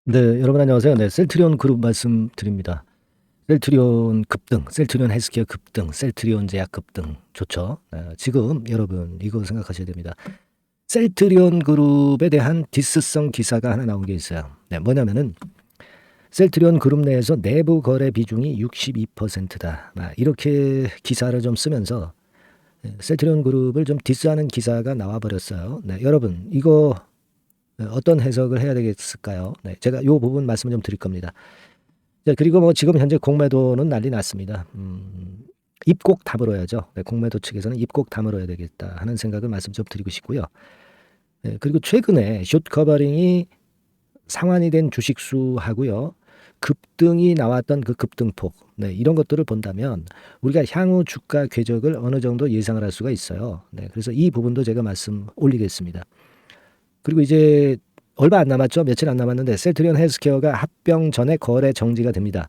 네, 여러분 안녕하세요. 네, 셀트리온 그룹 말씀드립니다. 셀트리온 급등, 셀트리온 헬스케어 급등, 셀트리온 제약 급등 좋죠. 지금 여러분 이거 생각하셔야 됩니다. 셀트리온 그룹에 대한 디스성 기사가 하나 나온 게 있어요. 네, 뭐냐면은 셀트리온 그룹 내에서 내부 거래 비중이 62%다. 이렇게 기사를 좀 쓰면서 셀트리온 그룹을 좀 디스하는 기사가 나와 버렸어요. 네, 여러분 이거 어떤 해석을 해야 되겠을까요? 네, 제가 이 부분 말씀을 좀 드릴 겁니다. 네, 그리고 뭐 지금 현재 공매도는 난리 났습니다. 입 꼭 다물어야죠. 네, 공매도 측에서는 입 꼭 다물어야 되겠다 하는 생각을 말씀 좀 드리고 싶고요. 네, 그리고 최근에 숏 커버링이 상환이 된 주식수하고요. 급등이 나왔던 그 급등폭, 네, 이런 것들을 본다면 우리가 향후 주가 궤적을 어느 정도 예상을 할 수가 있어요. 네, 그래서 이 부분도 제가 말씀 올리겠습니다. 그리고 이제 얼마 안 남았죠. 며칠 안 남았는데 셀트리온 헬스케어가 합병 전에 거래 정지가 됩니다.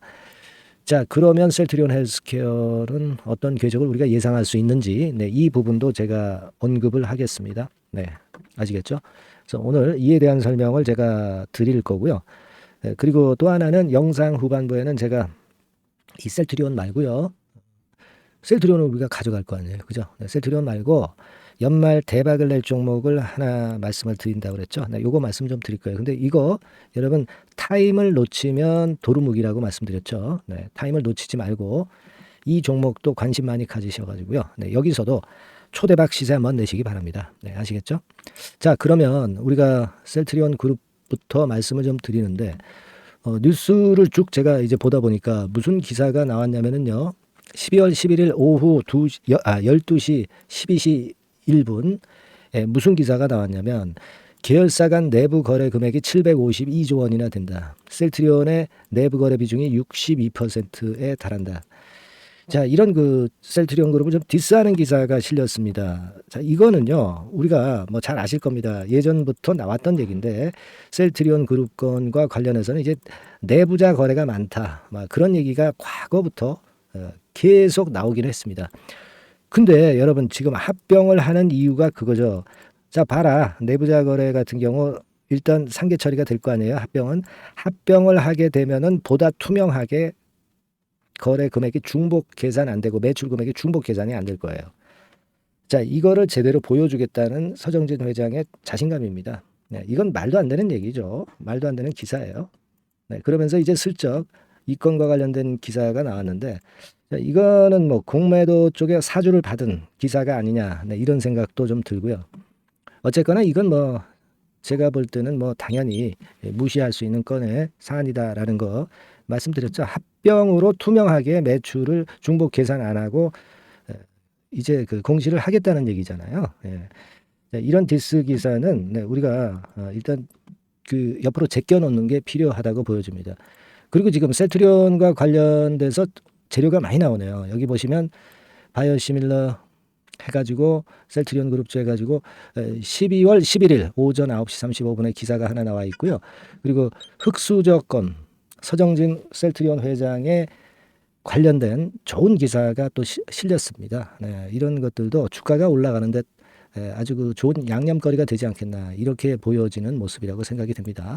자, 그러면 셀트리온 헬스케어는 어떤 궤적을 우리가 예상할 수 있는지, 네, 이 부분도 제가 언급을 하겠습니다. 네, 아시겠죠? 그래서 오늘 이에 대한 설명을 제가 드릴 거고요. 네, 그리고 또 하나는 영상 후반부에는 제가 이 셀트리온 말고요. 셀트리온을 우리가 가져갈 거 아니에요. 그죠? 네, 셀트리온 말고 연말 대박을 낼 종목을 하나 말씀을 드린다고 그랬죠. 네, 요거 말씀 좀 드릴 거예요. 근데 이거 여러분 타임을 놓치면 도루묵이라고 말씀드렸죠. 네, 타임을 놓치지 말고 이 종목도 관심 많이 가지셔가지고요. 네, 여기서도 초대박 시세 한번 내시기 바랍니다. 네, 아시겠죠? 자, 그러면 우리가 셀트리온 그룹부터 말씀을 좀 드리는데 뉴스를 쭉 제가 이제 보다 보니까 무슨 기사가 나왔냐면은요. 12월 11일 오후 12시 12시 1분 무슨 기사가 나왔냐면 계열사 간 내부 거래 금액이 752조 원이나 된다. 셀트리온의 내부 거래 비중이 62%에 달한다. 자, 이런 그 셀트리온 그룹을 좀 디스하는 기사가 실렸습니다. 자, 이거는요, 우리가 뭐 잘 아실 겁니다. 예전부터 나왔던 얘기인데, 셀트리온 그룹 건과 관련해서는 이제 내부자 거래가 많다. 막 그런 얘기가 과거부터 계속 나오긴 했습니다. 근데 여러분 지금 합병을 하는 이유가 그거죠. 자, 봐라. 내부자 거래 같은 경우 일단 상계 처리가 될 거 아니에요. 합병을 하게 되면은 보다 투명하게 거래 금액이 중복 계산 안 되고 매출 금액이 중복 계산이 안 될 거예요. 자, 이거를 제대로 보여주겠다는 서정진 회장의 자신감입니다. 네, 이건 말도 안 되는 얘기죠. 말도 안 되는 기사예요. 네, 그러면서 이제 슬쩍 이 건과 관련된 기사가 나왔는데, 자, 이거는 뭐 공매도 쪽에 사주를 받은 기사가 아니냐, 네, 이런 생각도 좀 들고요. 어쨌거나 이건 뭐 제가 볼 때는 뭐 당연히 무시할 수 있는 건의 사안이다라는 거 말씀드렸죠. 합병으로 투명하게 매출을 중복 계산 안 하고 이제 그 공시를 하겠다는 얘기잖아요. 예. 이런 디스 기사는 네, 우리가 일단 그 옆으로 제껴 놓는 게 필요하다고 보여집니다. 그리고 지금 셀트리온과 관련돼서 재료가 많이 나오네요. 여기 보시면 바이오시밀러 해가지고 셀트리온 그룹주 해가지고 12월 11일 오전 9시 35분에 기사가 하나 나와 있고요. 그리고 흑수저건 서정진 셀트리온 회장의 관련된 좋은 기사가 또 실렸습니다. 네, 이런 것들도 주가가 올라가는데 아주 그 좋은 양념거리가 되지 않겠나 이렇게 보여지는 모습이라고 생각이 됩니다.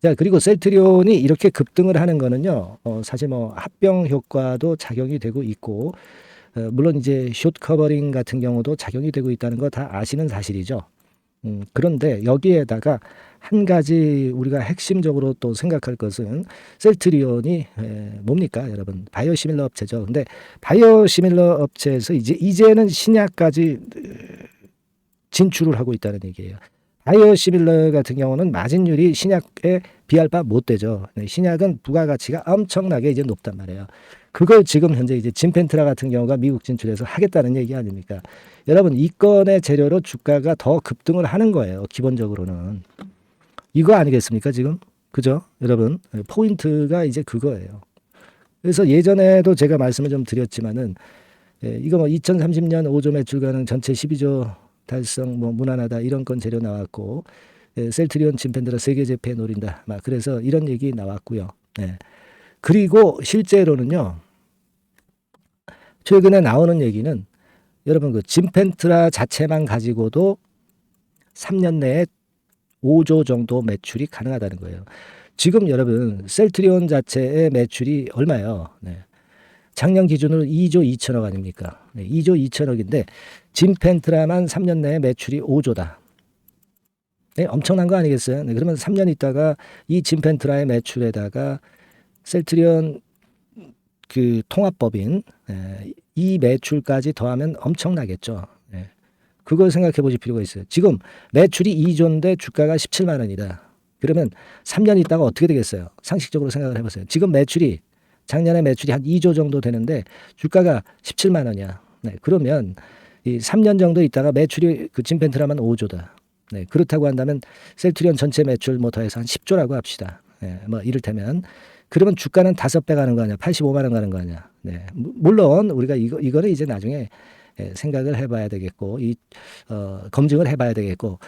자, 그리고 셀트리온이 이렇게 급등을 하는 거는요, 사실 뭐 합병 효과도 작용이 되고 있고, 물론 이제 숏 커버링 같은 경우도 작용이 되고 있다는 거 다 아시는 사실이죠. 그런데 여기에다가 한 가지 우리가 핵심적으로 또 생각할 것은 셀트리온이 뭡니까, 여러분? 바이오시밀러 업체죠. 근데 바이오시밀러 업체에서 이제는 신약까지 진출을 하고 있다는 얘기예요. 바이오시밀러 같은 경우는 마진율이 신약에 비할 바 못 되죠. 네, 신약은 부가가치가 엄청나게 이제 높단 말이에요. 그걸 지금 현재 이제 진펜트라 같은 경우가 미국 진출해서 하겠다는 얘기 아닙니까? 여러분, 이 건의 재료로 주가가 더 급등을 하는 거예요. 기본적으로는. 이거 아니겠습니까, 지금? 그죠? 여러분, 포인트가 이제 그거예요. 그래서 예전에도 제가 말씀을 좀 드렸지만은, 이거 뭐 2030년 5조 매출 가능 전체 12조 달성 뭐 무난하다 이런 건 재료 나왔고, 셀트리온 진펜트라 세계 재패 노린다. 막 그래서 이런 얘기 나왔고요. 네. 그리고 실제로는요. 최근에 나오는 얘기는 여러분 그 진펜트라 자체만 가지고도 3년 내에 5조 정도 매출이 가능하다는 거예요. 지금 여러분 셀트리온 자체의 매출이 얼마예요? 네. 작년 기준으로 2조 2천억 아닙니까? 네, 2조 2천억인데 진펜트라만 3년 내에 매출이 5조다. 네, 엄청난 거 아니겠어요? 네, 그러면 3년 있다가 이 진펜트라의 매출에다가 셀트리온 그 통합법인 이 매출까지 더하면 엄청나겠죠. 네. 그걸 생각해 보실 필요가 있어요. 지금 매출이 2조인데 주가가 17만 원이다. 그러면 3년 있다가 어떻게 되겠어요? 상식적으로 생각을 해보세요. 지금 매출이 작년에 매출이 한 2조 정도 되는데 주가가 17만 원이야. 네, 그러면 이 3년 정도 있다가 매출이 그 진펜트라만 5조다. 네, 그렇다고 한다면 셀트리온 전체 매출 뭐 더해서 한 10조라고 합시다. 네, 뭐 이를테면 그러면 주가는 5배 가는 거 아니야? 85만 원 가는 거 아니야? 네, 물론 우리가 이거는 이제 나중에 생각을 해봐야 되겠고 검증을 해봐야 되겠고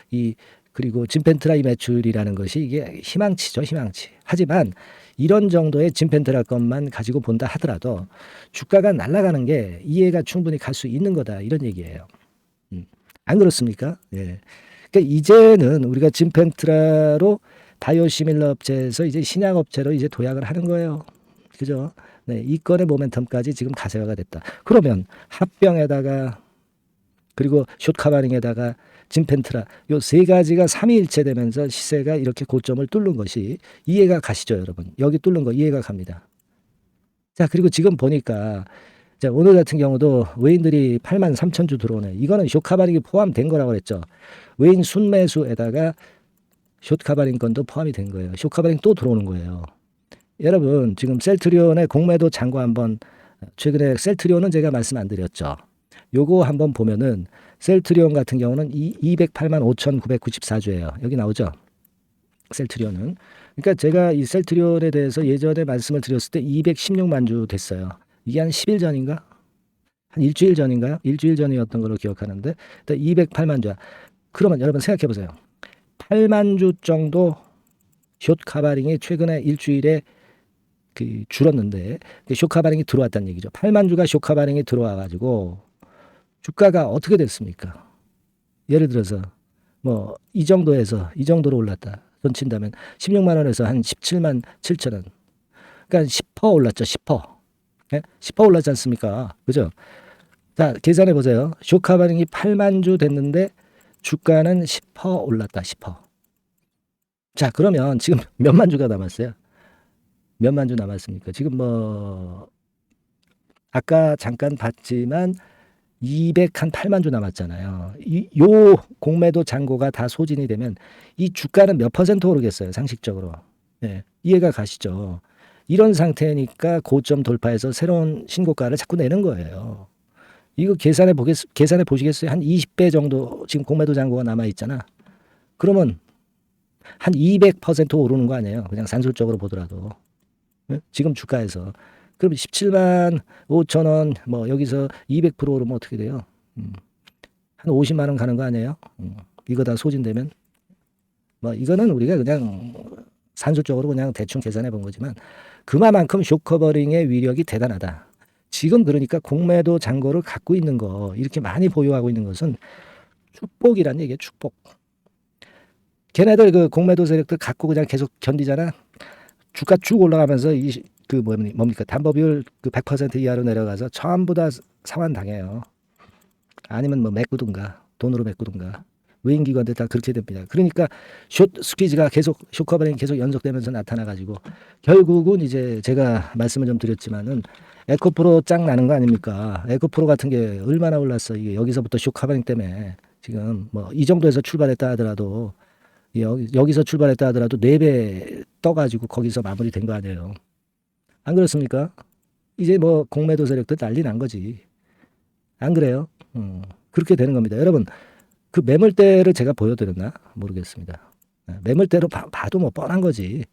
그리고 진펜트라 이 매출이라는 것이 이게 희망치죠, 희망치. 하지만 이런 정도의 진펜트라 것만 가지고 본다 하더라도 주가가 날아가는 게 이해가 충분히 갈 수 있는 거다 이런 얘기예요. 안 그렇습니까? 예. 그러니까 이제는 우리가 진펜트라로 바이오시밀러 업체에서 이제 신약 업체로 이제 도약을 하는 거예요. 그죠? 네, 이 건의 모멘텀까지 지금 가세가 됐다. 그러면 합병에다가 그리고 숏카바링에다가 진펜트라 요 세 가지가 삼위일체되면서 시세가 이렇게 고점을 뚫는 것이 이해가 가시죠, 여러분? 여기 뚫는 거 이해가 갑니다. 자, 그리고 지금 보니까 자, 오늘 같은 경우도 외인들이 8만 3천 주 들어오네. 이거는 숏카바링이 포함된 거라고 그랬죠. 외인 순매수에다가 숏카바링 건도 포함이 된 거예요. 숏카바링 또 들어오는 거예요. 여러분 지금 셀트리온의 공매도 잔고 한번 최근에 셀트리온은 제가 말씀 안 드렸죠. 요거 한번 보면은 셀트리온 같은 경우는 208만 5,994주예요. 여기 나오죠. 셀트리온은. 그러니까 제가 이 셀트리온에 대해서 예전에 말씀을 드렸을 때 216만 주 됐어요. 이게 한 10일 전인가? 한 일주일 전인가요? 일주일 전이었던 걸로 기억하는데 208만 주야. 그러면 여러분 생각해 보세요. 8만 주 정도 숏카바링이 최근에 일주일에 줄었는데 숏카바링이 들어왔다는 얘기죠. 8만 주가 숏카바링이 들어와 가지고 주가가 어떻게 됐습니까? 예를 들어서 뭐 이 정도에서 이 정도로 올랐다. 손 친다면 16만 원에서 한 17만 7천 원. 그러니까 10% 올랐죠. 10%. 예? 10% 올랐지 않습니까? 그죠? 자, 계산해 보세요. 숏카바링이 8만 주 됐는데 주가는 10% 올랐다. 10%. 자, 그러면 지금 몇만 주가 남았어요? 몇만 주 남았습니까? 지금 뭐 아까 잠깐 봤지만 208만 주 남았잖아요. 요 공매도 잔고가 다 소진이 되면 이 주가는 몇 퍼센트 오르겠어요, 상식적으로. 네, 이해가 가시죠? 이런 상태니까 고점 돌파해서 새로운 신고가를 자꾸 내는 거예요. 이거 계산해 보시겠어요? 한 20배 정도 지금 공매도 잔고가 남아 있잖아. 그러면 한 200% 오르는 거 아니에요? 그냥 산술적으로 보더라도. 네? 지금 주가에서. 그럼 17만 5천 원, 뭐 여기서 200% 오르면 어떻게 돼요? 한 50만 원 가는 거 아니에요? 이거 다 소진되면? 뭐 이거는 우리가 그냥 산술적으로 그냥 대충 계산해 본 거지만 그만큼 숏커버링의 위력이 대단하다. 지금 그러니까 공매도 잔고를 갖고 있는 거 이렇게 많이 보유하고 있는 것은 축복이란 얘기예요. 축복. 걔네들 그 공매도 세력들 갖고 그냥 계속 견디잖아. 주가 쭉 올라가면서 뭡니까? 담보비율 그 100% 이하로 내려가서 전부 다 상환 당해요. 아니면 뭐 메꾸든가 돈으로 메꾸든가 외인기관들 다 그렇게 됩니다. 그러니까 숏 스퀴즈가 계속 숏커버링이 계속 연속되면서 나타나가지고 결국은 이제 제가 말씀을 좀 드렸지만은 에코프로 짱 나는 거 아닙니까? 에코프로 같은 게 얼마나 올랐어. 이게 여기서부터 숏커버링 때문에 지금 뭐 이 정도에서 출발했다 하더라도 여기서 출발했다 하더라도 4배 떠가지고 거기서 마무리된 거 아니에요. 안 그렇습니까? 이제 뭐 공매도 세력도 난리 난 거지. 안 그래요? 그렇게 되는 겁니다. 여러분 그 매물대를 제가 보여드렸나? 모르겠습니다. 매물대로 봐도 뭐 뻔한 거지.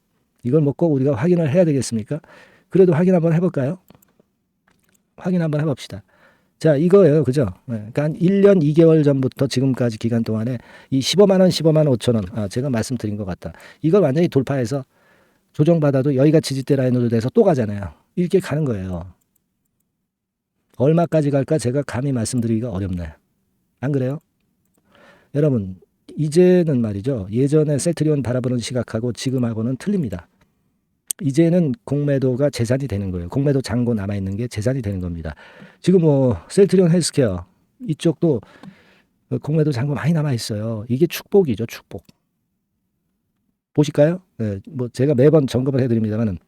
이걸 뭐 꼭 우리가 확인을 해야 되겠습니까? 그래도 확인 한번 해볼까요? 확인 한번 해봅시다. 자, 이거예요. 그죠? 그러니까 한 1년 2개월 전부터 지금까지 기간 동안에 이 15만 원, 15만 5천 원. 제가 말씀드린 것 같다. 이걸 완전히 돌파해서 조정받아도 여기가 지지대 라인으로 돼서 또 가잖아요. 이렇게 가는 거예요. 얼마까지 갈까 제가 감히 말씀드리기가 어렵네. 안 그래요? 여러분 이제는 말이죠. 예전에 셀트리온 바라보는 시각하고 지금하고는 틀립니다. 이제는 공매도가 재산이 되는 거예요. 공매도 잔고 남아있는 게 재산이 되는 겁니다. 지금 뭐 셀트리온 헬스케어 이쪽도 공매도 잔고 많이 남아있어요. 이게 축복이죠. 축복. 보실까요? 네, 뭐 제가 매번 점검을 해드립니다만은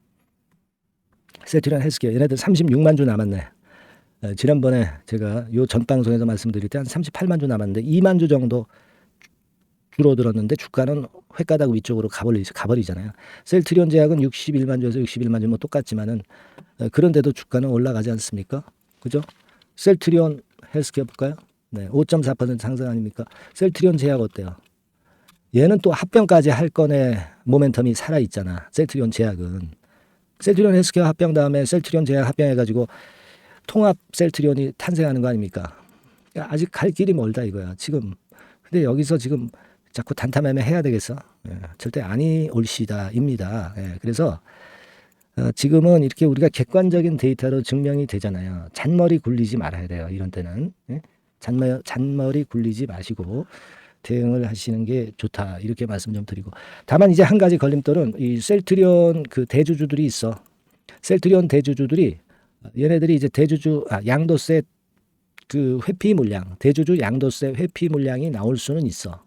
셀트리온 헬스케어 얘네들 36만 주 남았네. 지난번에 제가 요 전 방송에서 말씀드릴 때 한 38만 주 남았는데 2만 주 정도 줄어들었는데 주가는 횟가닥 위쪽으로 가버리잖아요. 셀트리온 제약은 61만 주에서 61만 주 뭐 똑같지만은 그런데도 주가는 올라가지 않습니까? 그죠? 셀트리온 헬스케어 볼까요? 네, 5.4% 상승 아닙니까? 셀트리온 제약 어때요? 얘는 또 합병까지 할 건의 모멘텀이 살아 있잖아. 셀트리온 제약은 셀트리온 헬스케어 합병 다음에 셀트리온 제약 합병해가지고 통합 셀트리온이 탄생하는 거 아닙니까? 아직 갈 길이 멀다 이거야. 지금 근데 여기서 지금 자꾸 단타매매 해야 되겠어? 절대 아니 올시다입니다. 그래서 지금은 이렇게 우리가 객관적인 데이터로 증명이 되잖아요. 잔머리 굴리지 말아야 돼요. 이런 때는 잔머리 굴리지 마시고 대응을 하시는 게 좋다. 이렇게 말씀 좀 드리고 다만 이제 한 가지 걸림돌은 이 셀트리온 그 대주주들이 있어. 셀트리온 대주주들이 얘네들이 이제 양도세 그 회피 물량, 대주주 양도세 회피 물량이 나올 수는 있어.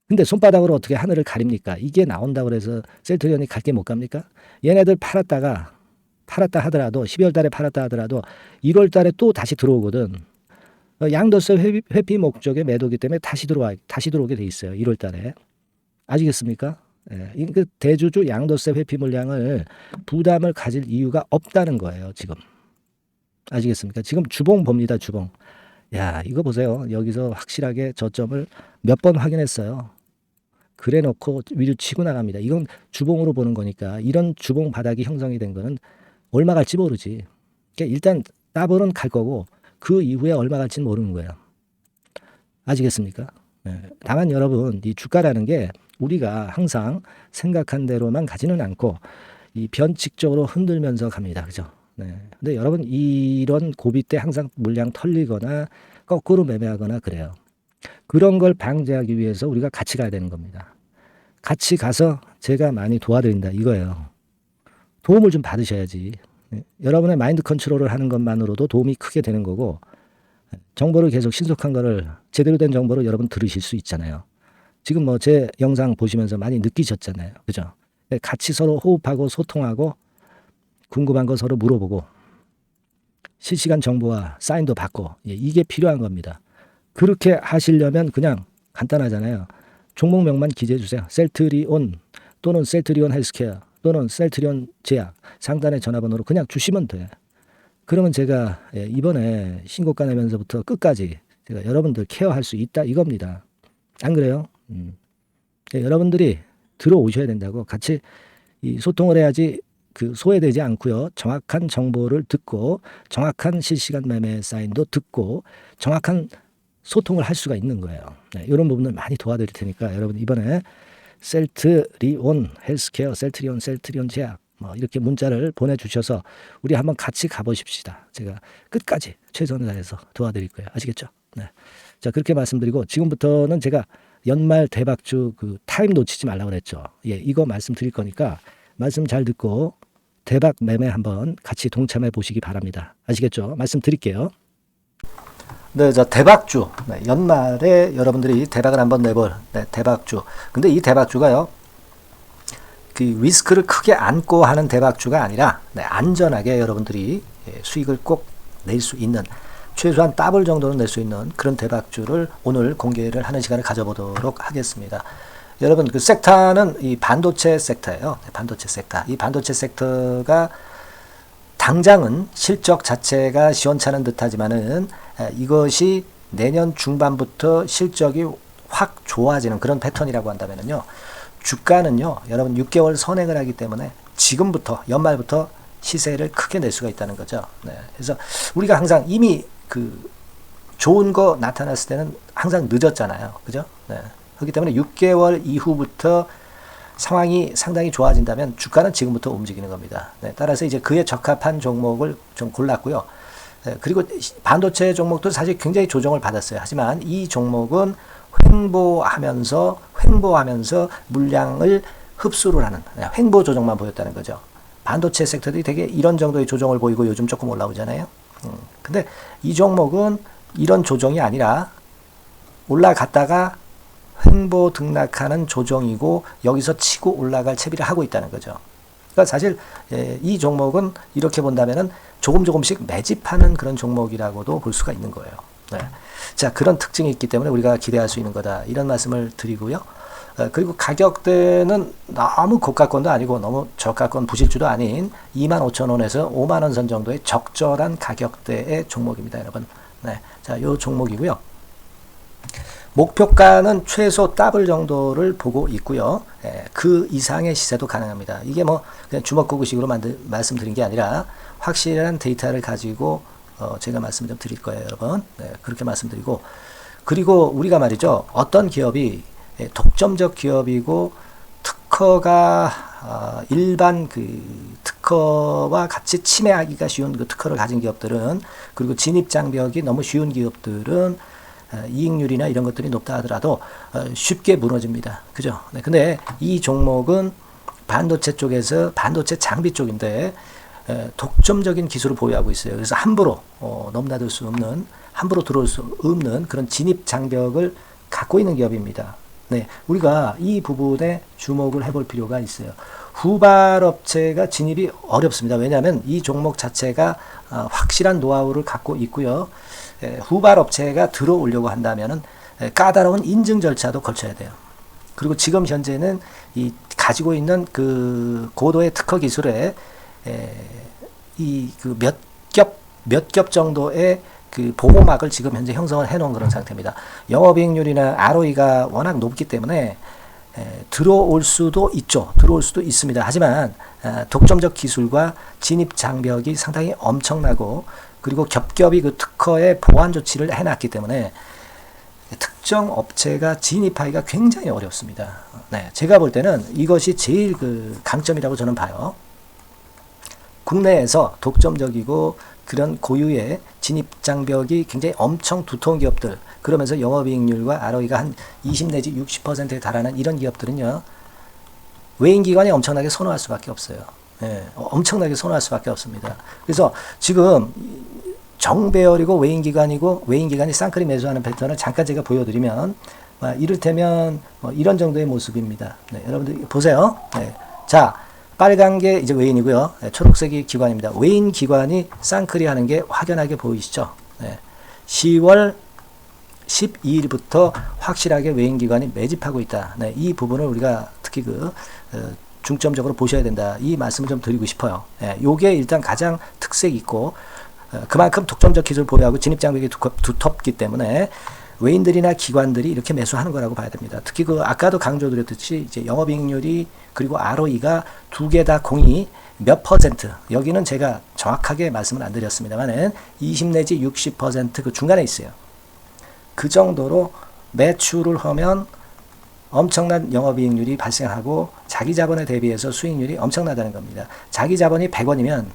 근데 손바닥으로 어떻게 하늘을 가립니까? 이게 나온다고 해서 셀트리온이 갈 게 못 갑니까? 얘네들 팔았다 하더라도 12월 달에 팔았다 하더라도 1월 달에 또 다시 들어오거든. 양도세 회피 목적의 매도기 때문에 다시 들어오게 돼 있어요. 1월 달에. 아시겠습니까? 그 대주주 양도세 회피 물량을 부담을 가질 이유가 없다는 거예요, 지금. 아시겠습니까? 지금 주봉 봅니다, 주봉. 야, 이거 보세요. 여기서 확실하게 저점을 몇 번 확인했어요. 그래 놓고 위로 치고 나갑니다. 이건 주봉으로 보는 거니까 이런 주봉 바닥이 형성이 된 거는 얼마 갈지 모르지. 그러니까 일단 따블은 갈 거고 그 이후에 얼마 갈지는 모르는 거예요. 아시겠습니까? 다만 여러분 이 주가라는 게 우리가 항상 생각한 대로만 가지는 않고 이 변칙적으로 흔들면서 갑니다. 그죠? 근데 여러분 이런 고비 때 항상 물량 털리거나 거꾸로 매매하거나 그래요. 그런 걸 방지하기 위해서 우리가 같이 가야 되는 겁니다. 같이 가서 제가 많이 도와드린다 이거예요. 도움을 좀 받으셔야지. 여러분의 마인드 컨트롤을 하는 것만으로도 도움이 크게 되는 거고 정보를 계속 신속한 거를 제대로 된 정보를 여러분 들으실 수 있잖아요. 지금 뭐 제 영상 보시면서 많이 느끼셨잖아요. 그죠? 같이 서로 호흡하고 소통하고 궁금한 거 서로 물어보고 실시간 정보와 사인도 받고 이게 필요한 겁니다. 그렇게 하시려면 그냥 간단하잖아요. 종목명만 기재해 주세요. 셀트리온 또는 셀트리온 헬스케어 또는 셀트리온 제약 상단의 전화번호로 그냥 주시면 돼. 그러면 제가 이번에 신고가 내면서부터 끝까지 제가 여러분들 케어할 수 있다 이겁니다. 안 그래요? 여러분들이 들어오셔야 된다고 같이 이 소통을 해야지 그 소외되지 않고요. 정확한 정보를 듣고 정확한 실시간 매매 사인도 듣고 정확한 소통을 할 수가 있는 거예요. 이런 부분을 많이 도와드릴 테니까 여러분 이번에 셀트리온 헬스케어, 셀트리온 제약 뭐 이렇게 문자를 보내주셔서 우리 한번 같이 가보십시다. 제가 끝까지 최선을 다해서 도와드릴 거예요. 아시겠죠? 네. 자 그렇게 말씀드리고 지금부터는 제가 연말 대박주 그 타임 놓치지 말라고 그랬죠. 이거 말씀드릴 거니까 말씀 잘 듣고 대박 매매 한번 같이 동참해 보시기 바랍니다. 아시겠죠? 말씀드릴게요. 네, 자 대박주. 연말에 여러분들이 대박을 한번 내볼 대박주. 근데 이 대박주가요. 그 리스크를 크게 안고 하는 대박주가 아니라 안전하게 여러분들이 수익을 꼭 낼 수 있는 최소한 더블 정도는 낼 수 있는 그런 대박주를 오늘 공개를 하는 시간을 가져보도록 하겠습니다. 여러분 그 섹터는 이 반도체 섹터예요. 반도체 섹터. 이 반도체 섹터가 당장은 실적 자체가 시원찮은 듯하지만은 이것이 내년 중반부터 실적이 확 좋아지는 그런 패턴이라고 한다면요. 주가는요. 여러분 6개월 선행을 하기 때문에 지금부터 연말부터 시세를 크게 낼 수가 있다는 거죠. 그래서 우리가 항상 이미 그 좋은 거 나타났을 때는 항상 늦었잖아요. 그죠? 그렇기 때문에 6개월 이후부터 상황이 상당히 좋아진다면 주가는 지금부터 움직이는 겁니다. 따라서 이제 그에 적합한 종목을 좀 골랐고요. 그리고 반도체 종목도 사실 굉장히 조정을 받았어요. 하지만 이 종목은 횡보하면서 물량을 흡수를 하는 횡보 조정만 보였다는 거죠. 반도체 섹터들이 되게 이런 정도의 조정을 보이고 요즘 조금 올라오잖아요. 근데 이 종목은 이런 조정이 아니라 올라갔다가 횡보 등락하는 조정이고 여기서 치고 올라갈 채비를 하고 있다는 거죠. 그러니까 사실 이 종목은 이렇게 본다면은 조금씩 매집하는 그런 종목이라고도 볼 수가 있는 거예요. 네. 자, 그런 특징이 있기 때문에 우리가 기대할 수 있는 거다. 이런 말씀을 드리고요. 그리고 가격대는 너무 고가권도 아니고 너무 저가권 부실주도 아닌 25,000원에서 50,000원 선 정도의 적절한 가격대의 종목입니다, 여러분. 네. 자, 요 종목이고요. 목표가는 최소 더블 정도를 보고 있고요. 그 이상의 시세도 가능합니다. 이게 뭐 그냥 주먹구구식으로 말씀드린 게 아니라 확실한 데이터를 가지고 제가 말씀을 좀 드릴 거예요, 여러분. 네, 그렇게 말씀드리고, 그리고 우리가 말이죠, 어떤 기업이 독점적 기업이고 특허가 일반 그 특허와 같이 침해하기가 쉬운 그 특허를 가진 기업들은, 그리고 진입 장벽이 너무 쉬운 기업들은 이익률이나 이런 것들이 높다 하더라도 쉽게 무너집니다. 그죠? 네, 근데 이 종목은 반도체 쪽에서 반도체 장비 쪽인데 독점적인 기술을 보유하고 있어요. 그래서 함부로 넘나들 수 없는, 함부로 들어올 수 없는 그런 진입 장벽을 갖고 있는 기업입니다. 네, 우리가 이 부분에 주목을 해볼 필요가 있어요. 후발업체가 진입이 어렵습니다. 왜냐하면 이 종목 자체가 확실한 노하우를 갖고 있고요. 후발업체가 들어오려고 한다면은 까다로운 인증 절차도 거쳐야 돼요. 그리고 지금 현재는 이 가지고 있는 그 고도의 특허 기술에 이 그 몇 겹 정도의 그 보호막을 지금 현재 형성을 해놓은 그런 상태입니다. 영업이익률이나 ROE가 워낙 높기 때문에 들어올 수도 있죠. 들어올 수도 있습니다. 하지만 독점적 기술과 진입 장벽이 상당히 엄청나고, 그리고 겹겹이 그 특허의 보완 조치를 해놨기 때문에 특정 업체가 진입하기가 굉장히 어렵습니다. 네, 제가 볼 때는 이것이 제일 그 강점이라고 저는 봐요. 국내에서 독점적이고 그런 고유의 진입 장벽이 굉장히 엄청 두터운 기업들, 그러면서 영업이익률과 ROE가 한 20 내지 60%에 달하는 이런 기업들은요, 외인기관이 엄청나게 선호할 수밖에 없어요. 예, 엄청나게 선호할 수밖에 없습니다. 그래서 지금 정배열이고 외인기관이 쌍끌이 매수하는 패턴을 잠깐 제가 보여드리면, 이를테면 이런 정도의 모습입니다. 네, 여러분들 보세요. 네, 자, 빨간 게 이제 외인이고요. 네, 초록색이 기관입니다. 외인 기관이 쌍끌이 하는 게 확연하게 보이시죠? 네, 10월 12일부터 확실하게 외인 기관이 매집하고 있다. 네, 이 부분을 우리가 특히 중점적으로 보셔야 된다. 이 말씀을 좀 드리고 싶어요. 네, 요게 일단 가장 특색이 있고, 그만큼 독점적 기술을 보유하고 진입 장벽이 두텁기 때문에 외인들이나 기관들이 이렇게 매수하는 거라고 봐야 됩니다. 특히 아까도 강조드렸듯이 이제 영업이익률이 그리고 ROE가 두 개 다 공이 몇 퍼센트, 여기는 제가 정확하게 말씀을 안 드렸습니다만은 20 내지 60% 그 중간에 있어요. 그 정도로 매출을 하면 엄청난 영업이익률이 발생하고 자기 자본에 대비해서 수익률이 엄청나다는 겁니다. 자기 자본이 100원이면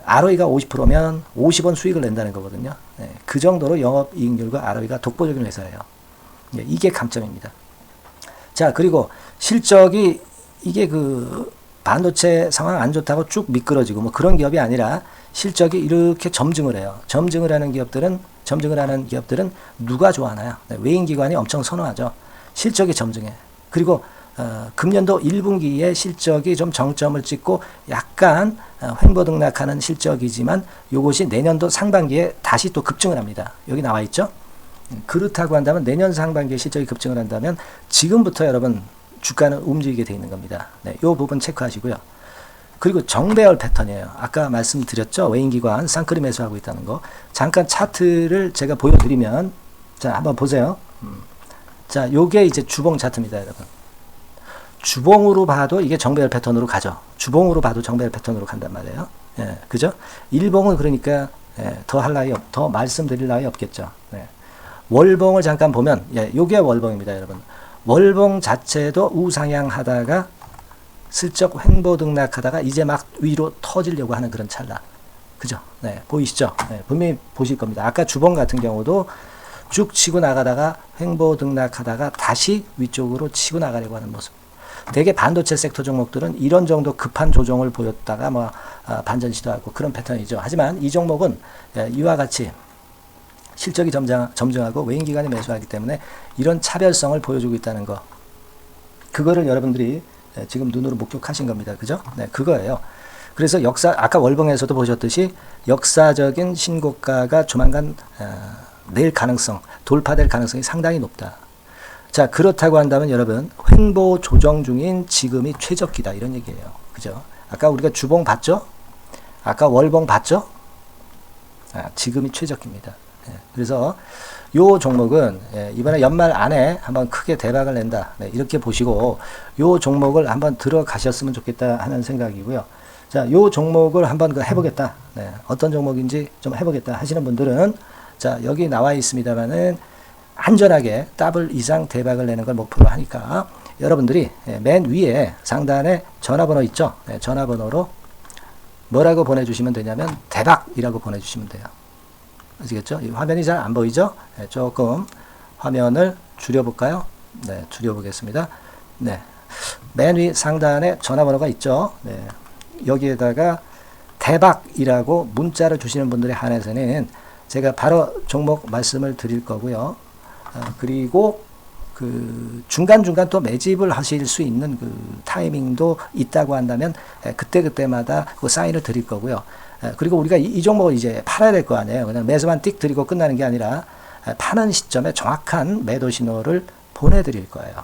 ROE가 50%면 50원 수익을 낸다는 거거든요. 네, 그 정도로 영업이익률과 ROE가 독보적인 회사예요. 네, 이게 강점입니다. 자, 그리고 실적이 이게 그 반도체 상황 안 좋다고 쭉 미끄러지고 뭐 그런 기업이 아니라 실적이 이렇게 점증을 해요. 점증을 하는 기업들은 누가 좋아하나요? 네, 외인기관이 엄청 선호하죠. 실적이 점증해. 그리고 금년도 1분기에 실적이 좀 정점을 찍고 약간 횡보등락하는 실적이지만 이것이 내년도 상반기에 다시 또 급증을 합니다. 여기 나와 있죠? 그렇다고 한다면 내년 상반기에 실적이 급증을 한다면 지금부터 여러분 주가는 움직이게 되어 있는 겁니다. 네, 이 부분 체크하시고요. 그리고 정배열 패턴이에요. 아까 말씀드렸죠? 외인기관 쌍끌이 매수하고 있다는 거. 잠깐 차트를 제가 보여드리면, 자, 한번 보세요. 자, 요게 이제 주봉 차트입니다, 여러분. 주봉으로 봐도 이게 정배열 패턴으로 가죠. 주봉으로 봐도 정배열 패턴으로 간단 말이에요. 예, 그죠? 일봉은 그러니까 더 말씀드릴 나위 없겠죠. 네. 월봉을 잠깐 보면, 요게 월봉입니다, 여러분. 월봉 자체도 우상향하다가 슬쩍 횡보등락하다가 이제 막 위로 터지려고 하는 그런 찰나. 그죠? 네, 보이시죠? 네, 분명히 보실 겁니다. 아까 주봉 같은 경우도 쭉 치고 나가다가 횡보 등락하다가 다시 위쪽으로 치고 나가려고 하는 모습. 대개 반도체 섹터 종목들은 이런 정도 급한 조정을 보였다가 뭐 반전 시도하고 그런 패턴이죠. 하지만 이 종목은 이와 같이 실적이 점증하고 외인 기관이 매수하기 때문에 이런 차별성을 보여주고 있다는 거. 그거를 여러분들이 지금 눈으로 목격하신 겁니다. 그죠? 네, 그거예요. 그래서 아까 월봉에서도 보셨듯이 역사적인 신고가가 조만간 낼 가능성, 돌파될 가능성이 상당히 높다. 자, 그렇다고 한다면 여러분, 횡보 조정 중인 지금이 최적기다. 이런 얘기예요. 그죠? 아까 우리가 주봉 봤죠? 아까 월봉 봤죠? 지금이 최적기입니다. 그래서 요 종목은 이번에 연말 안에 한번 크게 대박을 낸다. 이렇게 보시고 요 종목을 한번 들어가셨으면 좋겠다 하는 생각이고요. 자, 요 종목을 한번 해보겠다. 어떤 종목인지 좀 해보겠다 하시는 분들은 자, 여기 나와 있습니다만은 안전하게 더블 이상 대박을 내는 걸 목표로 하니까 여러분들이 맨 위에 상단에 전화번호 있죠? 전화번호로 뭐라고 보내주시면 되냐면 대박이라고 보내주시면 돼요. 아시겠죠? 이 화면이 잘 안 보이죠? 조금 화면을 줄여볼까요? 네, 줄여보겠습니다. 네, 맨 위 상단에 전화번호가 있죠? 네, 여기에다가 대박이라고 문자를 주시는 분들에 한해서는 제가 바로 종목 말씀을 드릴 거고요. 그리고 그 중간중간 또 매집을 하실 수 있는 그 타이밍도 있다고 한다면 그때그때마다 그 사인을 드릴 거고요. 그리고 우리가 이 종목을 이제 팔아야 될 거 아니에요. 그냥 매수만 띡 드리고 끝나는 게 아니라 파는 시점에 정확한 매도 신호를 보내드릴 거예요.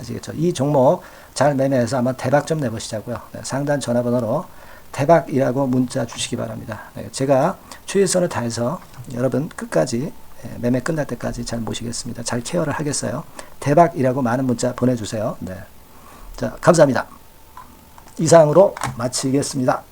아시겠죠? 이 종목 잘 매매해서 한번 대박 좀 내보시자고요. 상단 전화번호로 대박이라고 문자 주시기 바랍니다. 제가 최선을 다해서 여러분 끝까지 매매 끝날 때까지 잘 모시겠습니다. 잘 케어를 하겠어요. 대박이라고 많은 문자 보내주세요. 네. 자, 감사합니다. 이상으로 마치겠습니다.